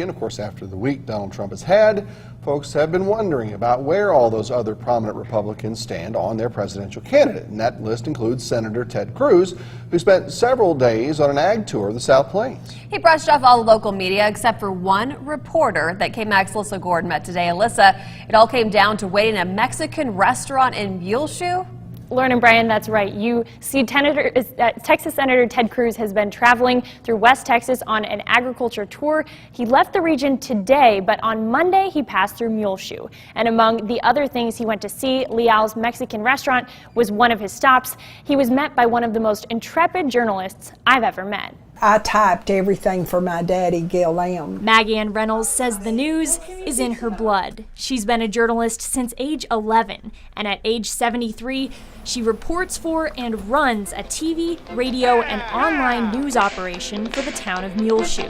And of course, after the week Donald Trump has had, folks have been wondering about where all those other prominent Republicans stand on their presidential candidate. And that list includes Senator Ted Cruz, who spent several days on an ag tour of the South Plains. He brushed off all the local media except for one reporter that KMAC's Alyssa Goard met today. Alyssa, it all came down to waiting at a Mexican restaurant in Muleshoe. Lauren and Brian, that's right. You see, Texas Senator Ted Cruz has been traveling through West Texas on an agriculture tour. He left the region today, but on Monday he passed through Muleshoe. And among the other things he went to see, Leal's Mexican restaurant was one of his stops. He was met by one of the most intrepid journalists I've ever met. I typed everything for my daddy, Gil Lamb. Magann Rennels says the news is in her blood. She's been a journalist since age 11, and at age 73, she reports for and runs a TV, radio, and online news operation for the town of Muleshoe.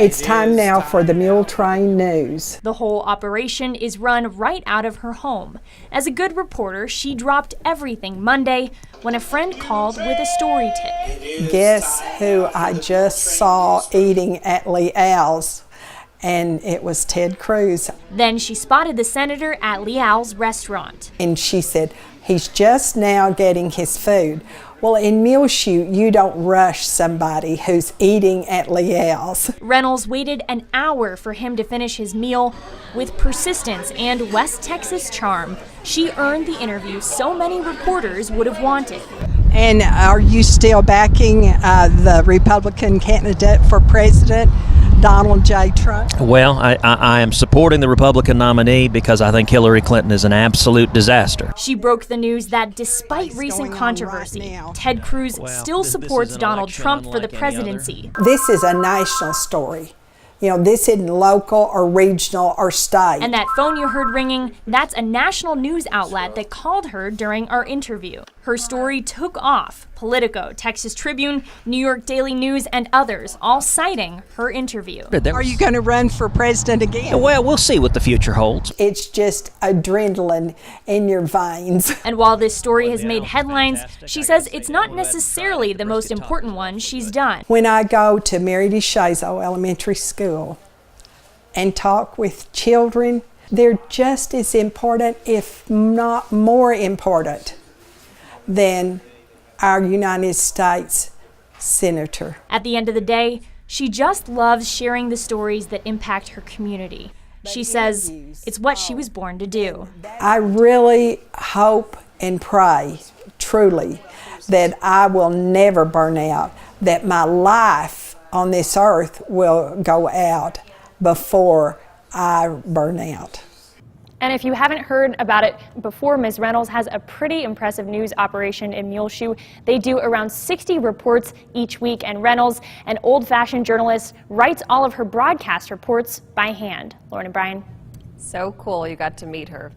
It's time now for the Mule Train News. The whole operation is run right out of her home. As a good reporter, she dropped everything Monday when a friend called with a story tip. Guess who I just saw eating at Leal's? And it was Ted Cruz. Then she spotted the senator at Leal's restaurant. And she said, he's just now getting his food. Well, in Muleshoe, you don't rush somebody who's eating at Leal's. Rennels waited an hour for him to finish his meal. With persistence and West Texas charm, she earned the interview so many reporters would have wanted. And are you still backing the Republican candidate for president, Donald J. Trump? Well, I am supporting the Republican nominee because I think Hillary Clinton is an absolute disaster. She broke the news that despite recent controversy, Ted Cruz still supports Donald Trump for the presidency. This is a national story. You know, this isn't local or regional or state. And that phone you heard ringing, that's a national news outlet that called her during our interview. Her story took off. Politico, Texas Tribune, New York Daily News, and others all citing her interview. Are you going to run for president again? Well, we'll see what the future holds. It's just adrenaline in your veins. And while this story has made headlines, she says it's not necessarily the most important one she's done. When I go to Mary DeShazo Elementary School and talk with children, they're just as important, if not more important, than our United States Senator. At the end of the day, she just loves sharing the stories that impact her community. She says it's what she was born to do. I really hope and pray, truly, that I will never burn out, that my life on this earth will go out before I burn out. And if you haven't heard about it before, Ms. Rennels has a pretty impressive news operation in Muleshoe. They do around 60 reports each week, and Rennels, an old-fashioned journalist, writes all of her broadcast reports by hand. Lauren and Brian. So cool you got to meet her.